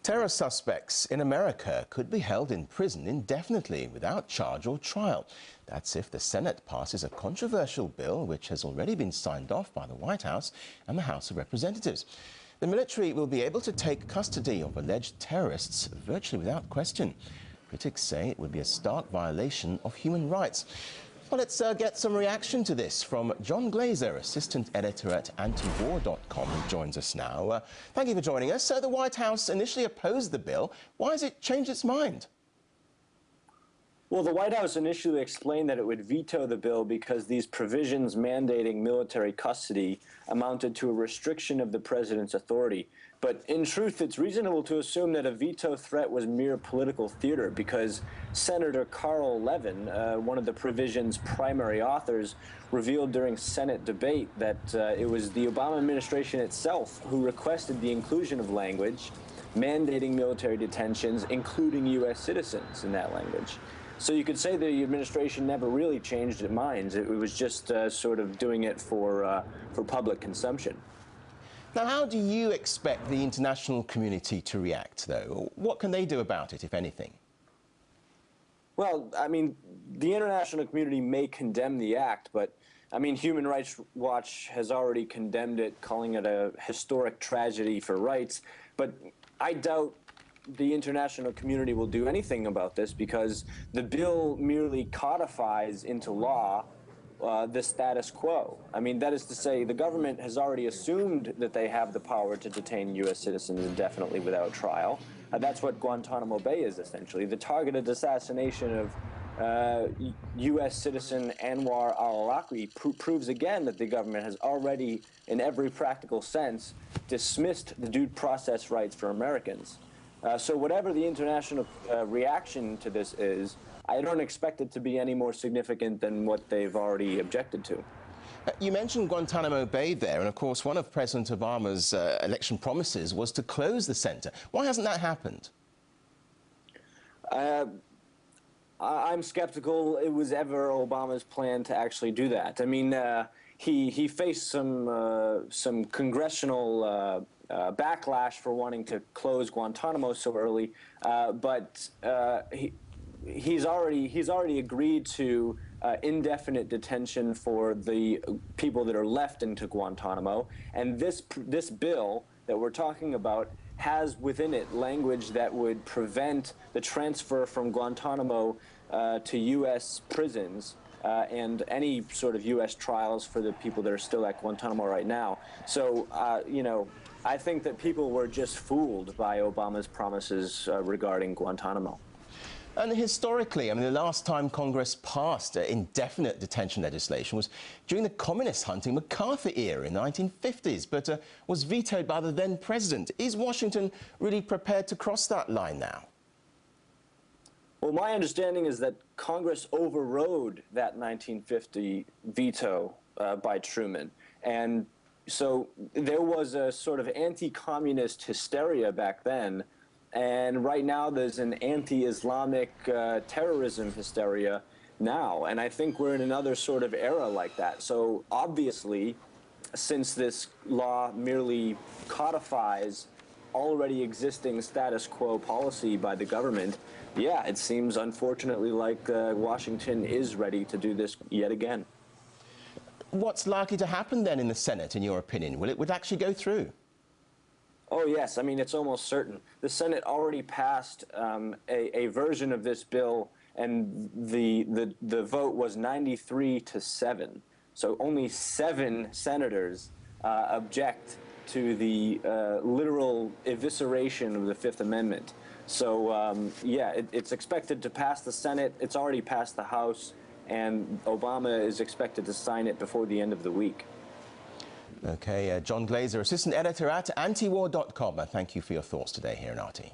Terror suspects in America could be held in prison indefinitely without charge or trial. That's if the Senate passes a controversial bill which has already been signed off by the White House and the House of Representatives. The military will be able to take custody of alleged terrorists virtually without question. Critics say it would be a stark violation of human rights. Well, let's get some reaction to this from John Glaser, assistant editor at antiwar.com, who joins us now. Thank you for joining us. The White House initially opposed the bill. Why has it changed its mind? Well, the White House initially explained that it would veto the bill because these provisions mandating military custody amounted to a restriction of the president's authority. But in truth, it's reasonable to assume that a veto threat was mere political theater because Senator Carl Levin, one of the provision's primary authors, revealed during Senate debate that it was the Obama administration itself who requested the inclusion of language mandating military detentions, including U.S. citizens in that language. So you could say the administration never really changed its minds. It was just sort of doing it for public consumption. Now, how do you expect the international community to react, though? What can they do about it, if anything? Well, I mean, the international community may condemn the act, but, I mean, Human Rights Watch has already condemned it, calling it a historic tragedy for rights. But I doubt the international community will do anything about this because the bill merely codifies into law the status quo. I mean, that is to say, the government has already assumed that they have the power to detain U.S. citizens indefinitely without trial. That's what Guantanamo Bay is, essentially. The targeted assassination of U.S. citizen Anwar al-Awlaki proves again that the government has already, in every practical sense, dismissed the due process rights for Americans. So whatever the international reaction to this is, I don't expect it to be any more significant than what they've already objected to. You mentioned Guantanamo Bay there, and of course one of President Obama's election promises was to close the center. Why hasn't that happened? I'm skeptical it was ever Obama's plan to actually do that. I mean, he faced some congressional backlash for wanting to close Guantanamo so early, but he's already agreed to indefinite detention for the people that are left into Guantanamo, and this bill that we're talking about has within it language that would prevent the transfer from Guantanamo to U.S. prisons and any sort of U.S. trials for the people that are still at Guantanamo right now. So, you know, I think that people were just fooled by Obama's promises regarding Guantanamo. And historically, I mean, the last time Congress passed indefinite detention legislation was during the communist-hunting McCarthy era in the 1950s, but was vetoed by the then president. Is Washington really prepared to cross that line now? Well, my understanding is that Congress overrode that 1950 veto by Truman. And so there was a sort of anti-communist hysteria back then. And right now there's an anti-Islamic terrorism hysteria now. And I think we're in another sort of era like that. So obviously, since this law merely codifies already existing status quo policy by the government, yeah, it seems unfortunately like Washington is ready to do this yet again. What's likely to happen then in the Senate, in your opinion? Will it actually go through? Oh, yes. I mean, it's almost certain. The Senate already passed a version of this bill, and the vote was 93-7. So only 7 senators object to the literal evisceration of the Fifth Amendment. So, yeah, it's expected to pass the Senate. It's already passed the House, and Obama is expected to sign it before the end of the week. Okay, John Glaser, assistant editor at antiwar.com. Thank you for your thoughts today here in RT.